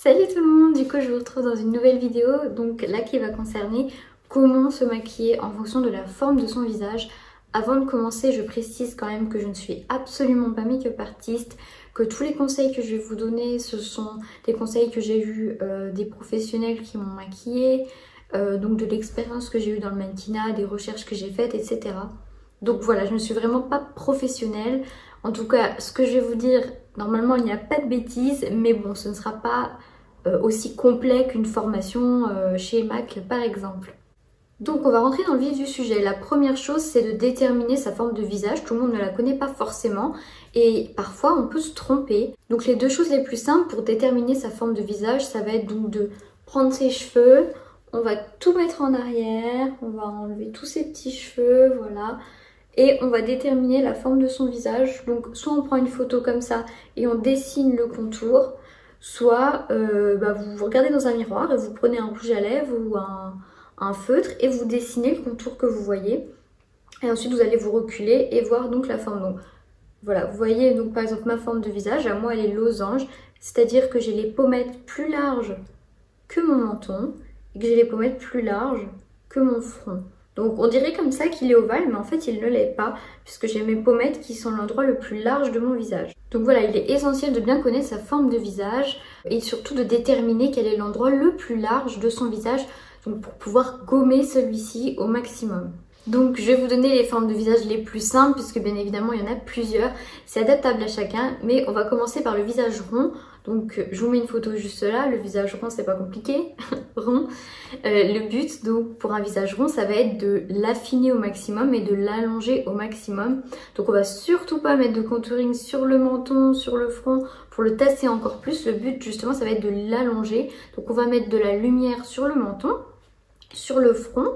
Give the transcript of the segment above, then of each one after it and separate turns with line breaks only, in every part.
Salut tout le monde, du coup je vous retrouve dans une nouvelle vidéo, donc là qui va concerner comment se maquiller en fonction de la forme de son visage. Avant de commencer, je précise quand même que je ne suis absolument pas make-up artiste, que tous les conseils que je vais vous donner, ce sont des conseils que j'ai eus des professionnels qui m'ont maquillée, donc de l'expérience que j'ai eue dans le mannequinat, des recherches que j'ai faites, etc. Donc voilà, je ne suis vraiment pas professionnelle. En tout cas, ce que je vais vous dire, normalement il n'y a pas de bêtises, mais bon, ce ne sera pas aussi complet qu'une formation chez MAC par exemple. Donc on va rentrer dans le vif du sujet. La première chose, c'est de déterminer sa forme de visage. Tout le monde ne la connaît pas forcément et parfois on peut se tromper. Donc les deux choses les plus simples pour déterminer sa forme de visage, ça va être donc de prendre ses cheveux, on va tout mettre en arrière, on va enlever tous ses petits cheveux, voilà. Et on va déterminer la forme de son visage. Donc soit on prend une photo comme ça et on dessine le contour, soit vous regardez dans un miroir et vous prenez un rouge à lèvres ou un feutre et vous dessinez le contour que vous voyez. Et ensuite vous allez vous reculer et voir donc la forme. Donc voilà, vous voyez donc par exemple ma forme de visage, à moi elle est losange, c'est-à-dire que j'ai les pommettes plus larges que mon menton et que j'ai les pommettes plus larges que mon front. Donc on dirait comme ça qu'il est ovale, mais en fait il ne l'est pas, puisque j'ai mes pommettes qui sont l'endroit le plus large de mon visage. Donc voilà, il est essentiel de bien connaître sa forme de visage et surtout de déterminer quel est l'endroit le plus large de son visage, donc pour pouvoir gommer celui-ci au maximum. Donc je vais vous donner les formes de visage les plus simples, puisque bien évidemment il y en a plusieurs, c'est adaptable à chacun, mais on va commencer par le visage rond. Donc je vous mets une photo juste là, le visage rond c'est pas compliqué, rond. Le but donc pour un visage rond ça va être de l'affiner au maximum et de l'allonger au maximum. Donc on va surtout pas mettre de contouring sur le menton, sur le front pour le tasser encore plus. Le but justement ça va être de l'allonger. Donc on va mettre de la lumière sur le menton, sur le front.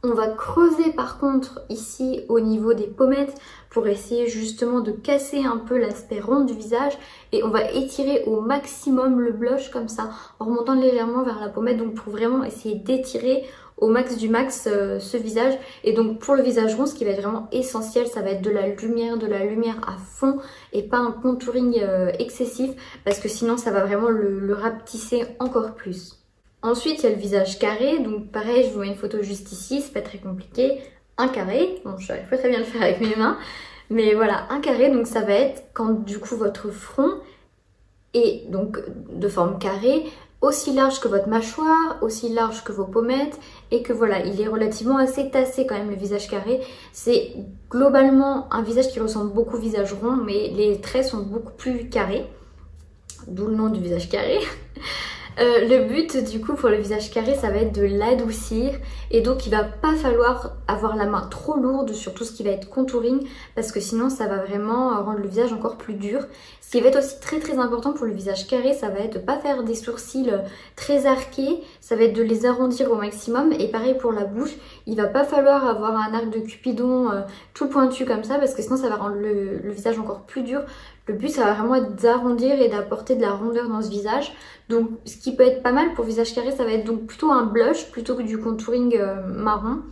On va creuser par contre ici au niveau des pommettes pour essayer justement de casser un peu l'aspect rond du visage et on va étirer au maximum le blush comme ça en remontant légèrement vers la pommette, donc pour vraiment essayer d'étirer au max du max ce visage. Et donc pour le visage rond, ce qui va être vraiment essentiel, ça va être de la lumière à fond et pas un contouring excessif parce que sinon ça va vraiment le rapetisser encore plus. Ensuite, il y a le visage carré, donc pareil, je vous mets une photo juste ici, c'est pas très compliqué. Un carré, bon je n'arrive pas très bien à le faire avec mes mains, mais voilà, un carré, donc ça va être quand du coup votre front est donc de forme carrée, aussi large que votre mâchoire, aussi large que vos pommettes, et que voilà, il est relativement assez tassé quand même le visage carré. C'est globalement un visage qui ressemble beaucoup au visage rond, mais les traits sont beaucoup plus carrés, d'où le nom du visage carré. Le but du coup pour le visage carré ça va être de l'adoucir et donc il va pas falloir avoir la main trop lourde sur tout ce qui va être contouring parce que sinon ça va vraiment rendre le visage encore plus dur. Ce qui va être aussi très important pour le visage carré, ça va être de pas faire des sourcils très arqués, ça va être de les arrondir au maximum. Et pareil pour la bouche, il va pas falloir avoir un arc de Cupidon tout pointu comme ça parce que sinon ça va rendre le visage encore plus dur. Le but ça va vraiment être d'arrondir et d'apporter de la rondeur dans ce visage. Donc ce qui peut être pas mal pour visage carré, ça va être donc plutôt un blush plutôt que du contouring marron.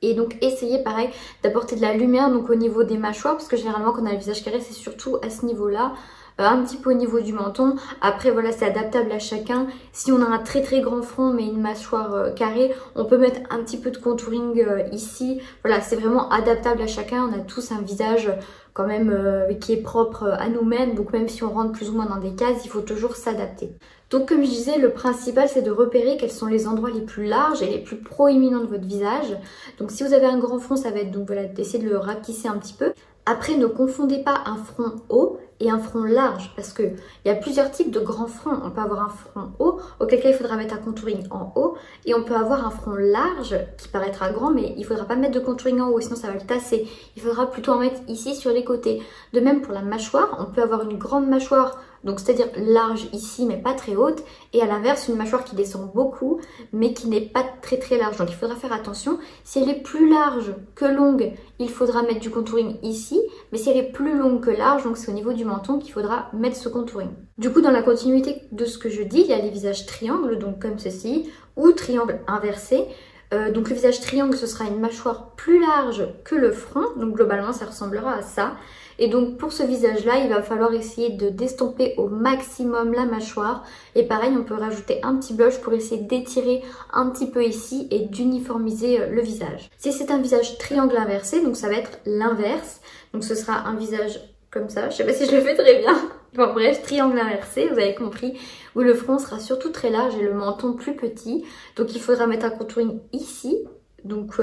Et donc essayez pareil d'apporter de la lumière donc au niveau des mâchoires parce que généralement quand on a le visage carré c'est surtout à ce niveau là, un petit peu au niveau du menton. Après voilà c'est adaptable à chacun. Si on a un très grand front mais une mâchoire carrée, on peut mettre un petit peu de contouring ici. Voilà c'est vraiment adaptable à chacun, on a tous un visage quand même qui est propre à nous-mêmes, donc même si on rentre plus ou moins dans des cases, il faut toujours s'adapter. Donc comme je disais, le principal c'est de repérer quels sont les endroits les plus larges et les plus proéminents de votre visage. Donc si vous avez un grand front, ça va être donc voilà d'essayer de le rapetisser un petit peu. Après, ne confondez pas un front haut et un front large parce qu'il y a plusieurs types de grands fronts. On peut avoir un front haut, auquel cas il faudra mettre un contouring en haut, et on peut avoir un front large qui paraîtra grand mais il ne faudra pas mettre de contouring en haut sinon ça va le tasser. Il faudra plutôt en mettre ici sur les côtés. De même pour la mâchoire, on peut avoir une grande mâchoire, donc c'est-à-dire large ici mais pas très haute, et à l'inverse une mâchoire qui descend beaucoup mais qui n'est pas très large. Donc il faudra faire attention, si elle est plus large que longue, il faudra mettre du contouring ici, mais si elle est plus longue que large, donc c'est au niveau du menton qu'il faudra mettre ce contouring. Du coup dans la continuité de ce que je dis, il y a les visages triangles, donc comme ceci, ou triangle inversé. Donc le visage triangle, ce sera une mâchoire plus large que le front. Donc globalement, ça ressemblera à ça. Et donc pour ce visage-là, il va falloir essayer de d'estomper au maximum la mâchoire. Et pareil, on peut rajouter un petit blush pour essayer d'étirer un petit peu ici et d'uniformiser le visage. Si c'est un visage triangle inversé, donc ça va être l'inverse. Donc ce sera un visage comme ça. Je sais pas si je le fais très bien. Bon bref, triangle inversé, vous avez compris, où le front sera surtout très large et le menton plus petit. Donc il faudra mettre un contouring ici. Donc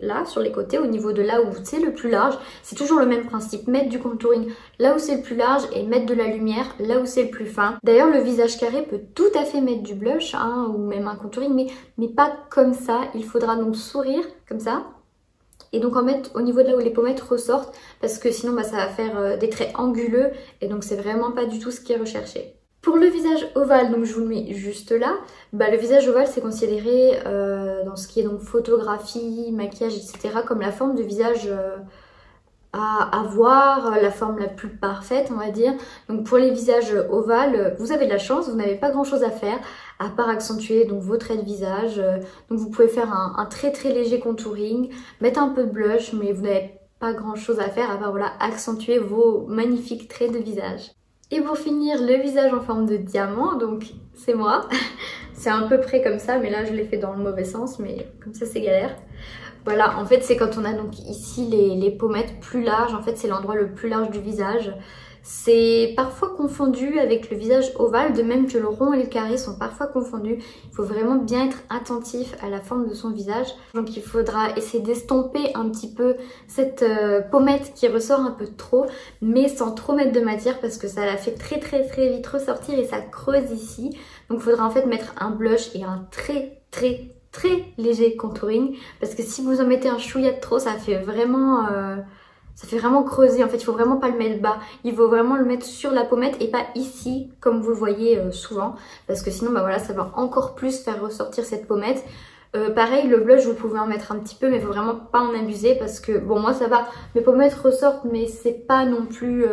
là, sur les côtés, au niveau de là où c'est le plus large, c'est toujours le même principe. Mettre du contouring là où c'est le plus large et mettre de la lumière là où c'est le plus fin. D'ailleurs, le visage carré peut tout à fait mettre du blush hein, ou même un contouring, mais pas comme ça. Il faudra donc sourire comme ça. Et donc en mettre au niveau de là où les pommettes ressortent parce que sinon bah, ça va faire des traits anguleux et donc c'est vraiment pas du tout ce qui est recherché. Pour le visage ovale, donc je vous le mets juste là, bah, le visage ovale c'est considéré dans ce qui est donc photographie, maquillage, etc. comme la forme de visage à avoir, la forme la plus parfaite on va dire. Donc pour les visages ovales, vous avez de la chance, vous n'avez pas grand chose à faire à part accentuer donc vos traits de visage. Donc vous pouvez faire un très très léger contouring, mettre un peu de blush mais vous n'avez pas grand chose à faire à part voilà, accentuer vos magnifiques traits de visage. Et pour finir, le visage en forme de diamant, donc c'est moi. C'est à peu près comme ça, mais là je l'ai fait dans le mauvais sens, mais comme ça c'est galère. Voilà, en fait c'est quand on a donc ici les pommettes plus larges, en fait c'est l'endroit le plus large du visage. C'est parfois confondu avec le visage ovale, de même que le rond et le carré sont parfois confondus. Il faut vraiment bien être attentif à la forme de son visage. Donc il faudra essayer d'estomper un petit peu cette pommette qui ressort un peu trop, mais sans trop mettre de matière parce que ça la fait très vite ressortir et ça creuse ici. Donc il faudra en fait mettre un blush et un très léger contouring parce que si vous en mettez un chouïa de trop, ça fait vraiment creuser. En fait il faut vraiment pas le mettre bas, il faut vraiment le mettre sur la pommette et pas ici comme vous le voyez souvent parce que sinon bah voilà ça va encore plus faire ressortir cette pommette. Pareil le blush vous pouvez en mettre un petit peu mais il faut vraiment pas en abuser parce que bon moi ça va, mes pommettes ressortent mais c'est pas non plus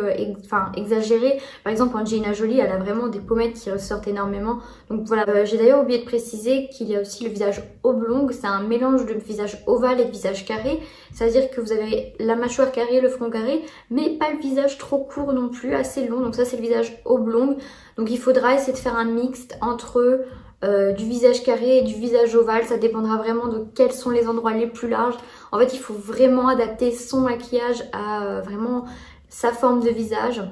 exagéré. Par exemple Angelina Jolie elle a vraiment des pommettes qui ressortent énormément. Donc voilà, j'ai d'ailleurs oublié de préciser qu'il y a aussi le visage oblong, c'est un mélange de visage ovale et de visage carré. C'est à dire que vous avez la mâchoire carrée, le front carré mais pas le visage trop court non plus, assez long. Donc ça c'est le visage oblong. Donc il faudra essayer de faire un mixte entre du visage carré et du visage ovale, ça dépendra vraiment de quels sont les endroits les plus larges. En fait il faut vraiment adapter son maquillage à vraiment sa forme de visage,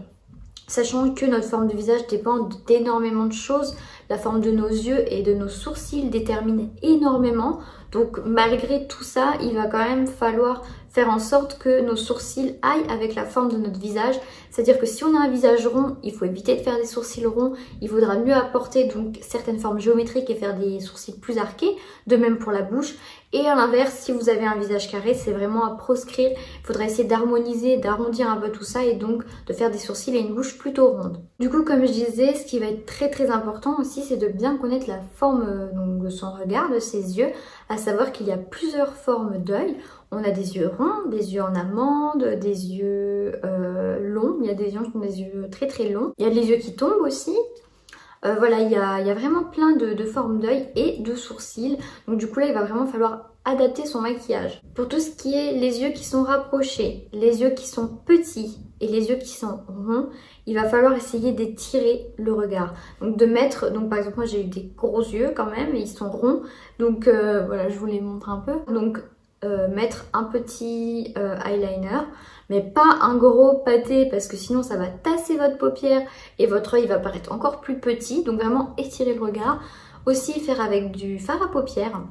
sachant que notre forme de visage dépend d'énormément de choses. La forme de nos yeux et de nos sourcils détermine énormément. Donc malgré tout ça, il va quand même falloir faire en sorte que nos sourcils aillent avec la forme de notre visage. C'est-à-dire que si on a un visage rond, il faut éviter de faire des sourcils ronds. Il vaudra mieux apporter donc certaines formes géométriques et faire des sourcils plus arqués. De même pour la bouche. Et à l'inverse, si vous avez un visage carré, c'est vraiment à proscrire. Il faudra essayer d'harmoniser, d'arrondir un peu tout ça et donc de faire des sourcils et une bouche plutôt ronde. Du coup, comme je disais, ce qui va être très important aussi, c'est de bien connaître la forme donc, de son regard, de ses yeux. À savoir qu'il y a plusieurs formes d'œil. On a des yeux ronds, des yeux en amande, des yeux longs. Il y a des gens qui ont des yeux très longs. Il y a les yeux qui tombent aussi. Voilà, il y a vraiment plein de formes d'œil et de sourcils. Donc du coup là, il va vraiment falloir adapter son maquillage. Pour tout ce qui est les yeux qui sont rapprochés, les yeux qui sont petits et les yeux qui sont ronds, il va falloir essayer d'étirer le regard. Donc de mettre, donc par exemple moi j'ai eu des gros yeux quand même et ils sont ronds. Donc voilà, je vous les montre un peu. Donc mettre un petit eyeliner, mais pas un gros pâté parce que sinon ça va tasser votre paupière et votre œil va paraître encore plus petit. Donc vraiment étirer le regard. Aussi faire avec du fard à paupières.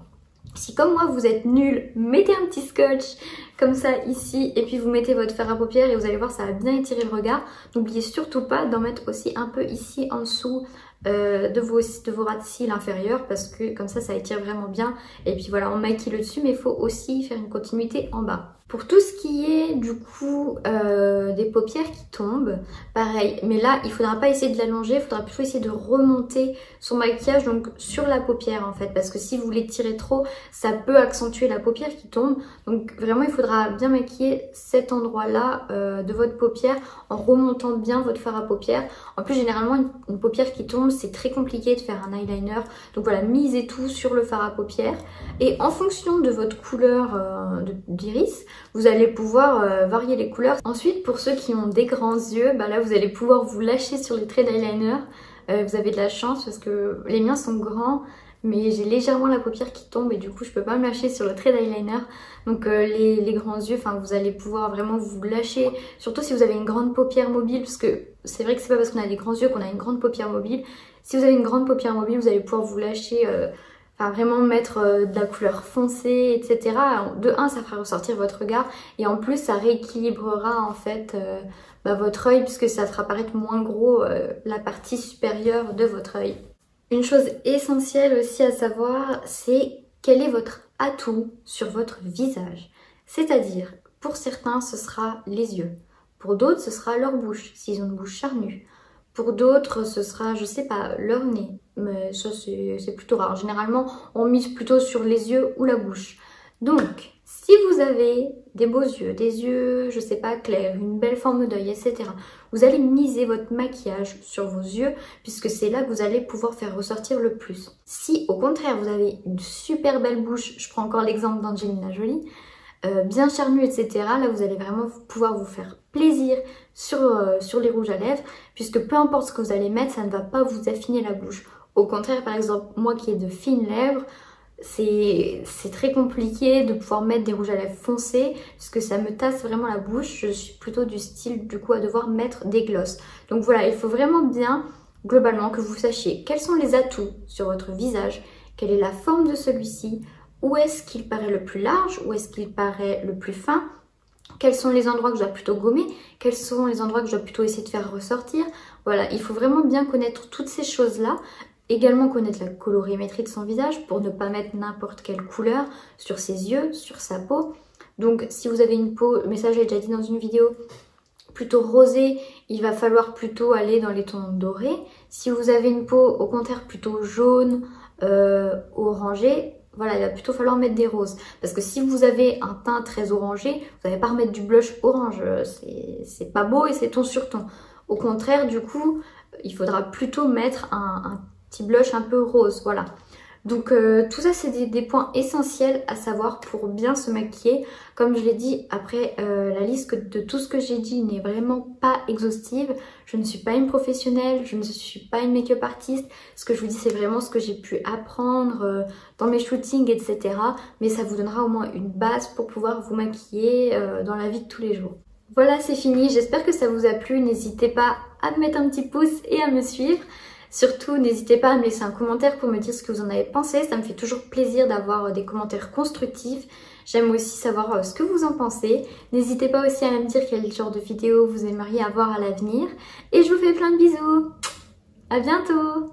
Si comme moi vous êtes nul, mettez un petit scotch comme ça ici et puis vous mettez votre fard à paupières et vous allez voir ça va bien étirer le regard. N'oubliez surtout pas d'en mettre aussi un peu ici en dessous de vos ras de cils inférieurs parce que comme ça étire vraiment bien. Et puis voilà, on maquille le dessus mais il faut aussi faire une continuité en bas. Pour tout ce qui est du coup des paupières qui tombent, pareil, mais là il faudra pas essayer de l'allonger, il faudra plutôt essayer de remonter son maquillage donc sur la paupière en fait, parce que si vous l'étirez trop, ça peut accentuer la paupière qui tombe. Donc vraiment il faudra bien maquiller cet endroit là de votre paupière en remontant bien votre fard à paupières. En plus généralement une paupière qui tombe c'est très compliqué de faire un eyeliner, donc voilà, misez tout sur le fard à paupières et en fonction de votre couleur d'iris, vous allez pouvoir varier les couleurs. Ensuite, pour ceux qui ont des grands yeux, bah là vous allez pouvoir vous lâcher sur les traits d'eyeliner. Vous avez de la chance parce que les miens sont grands, mais j'ai légèrement la paupière qui tombe et du coup je peux pas me lâcher sur le trait d'eyeliner. Donc les grands yeux, enfin vous allez pouvoir vraiment vous lâcher, surtout si vous avez une grande paupière mobile, parce que c'est vrai que c'est pas parce qu'on a des grands yeux qu'on a une grande paupière mobile. Si vous avez une grande paupière mobile, vous allez pouvoir vous lâcher. Enfin vraiment mettre de la couleur foncée, etc. De un, ça fera ressortir votre regard et en plus ça rééquilibrera en fait votre œil puisque ça fera paraître moins gros la partie supérieure de votre œil. Une chose essentielle aussi à savoir, c'est quel est votre atout sur votre visage. C'est-à-dire, pour certains ce sera les yeux, pour d'autres ce sera leur bouche, s'ils ont une bouche charnue. Pour d'autres, ce sera, je sais pas, leur nez. Mais ça, c'est plutôt rare. Généralement, on mise plutôt sur les yeux ou la bouche. Donc, si vous avez des beaux yeux, des yeux, je sais pas, clairs, une belle forme d'œil, etc., vous allez miser votre maquillage sur vos yeux puisque c'est là que vous allez pouvoir faire ressortir le plus. Si, au contraire, vous avez une super belle bouche, je prends encore l'exemple d'Angelina Jolie, bien charnue, etc. Là, vous allez vraiment pouvoir vous faire plaisir sur les rouges à lèvres, puisque peu importe ce que vous allez mettre, ça ne va pas vous affiner la bouche. Au contraire, par exemple, moi qui ai de fines lèvres, c'est très compliqué de pouvoir mettre des rouges à lèvres foncés, puisque ça me tasse vraiment la bouche. Je suis plutôt du style, du coup, à devoir mettre des glosses. Donc voilà, il faut vraiment bien, globalement, que vous sachiez quels sont les atouts sur votre visage, quelle est la forme de celui-ci, où est-ce qu'il paraît le plus large, où est-ce qu'il paraît le plus fin, quels sont les endroits que je dois plutôt gommer, quels sont les endroits que je dois plutôt essayer de faire ressortir. Voilà, il faut vraiment bien connaître toutes ces choses-là. Également connaître la colorimétrie de son visage pour ne pas mettre n'importe quelle couleur sur ses yeux, sur sa peau. Donc si vous avez une peau, mais ça j'ai déjà dit dans une vidéo, plutôt rosée, il va falloir plutôt aller dans les tons dorés. Si vous avez une peau au contraire plutôt jaune, orangé, voilà, il va plutôt falloir mettre des roses. Parce que si vous avez un teint très orangé, vous n'allez pas remettre du blush orange. C'est pas beau et c'est ton sur ton. Au contraire, du coup, il faudra plutôt mettre un petit blush un peu rose, voilà. Donc tout ça c'est des points essentiels à savoir pour bien se maquiller. Comme je l'ai dit, après la liste de tout ce que j'ai dit n'est vraiment pas exhaustive. Je ne suis pas une professionnelle, je ne suis pas une make-up artiste. Ce que je vous dis c'est vraiment ce que j'ai pu apprendre dans mes shootings, etc. Mais ça vous donnera au moins une base pour pouvoir vous maquiller dans la vie de tous les jours. Voilà, c'est fini, j'espère que ça vous a plu. N'hésitez pas à me mettre un petit pouce et à me suivre. Surtout, n'hésitez pas à me laisser un commentaire pour me dire ce que vous en avez pensé. Ça me fait toujours plaisir d'avoir des commentaires constructifs. J'aime aussi savoir ce que vous en pensez. N'hésitez pas aussi à me dire quel genre de vidéo vous aimeriez avoir à l'avenir. Et je vous fais plein de bisous. À bientôt!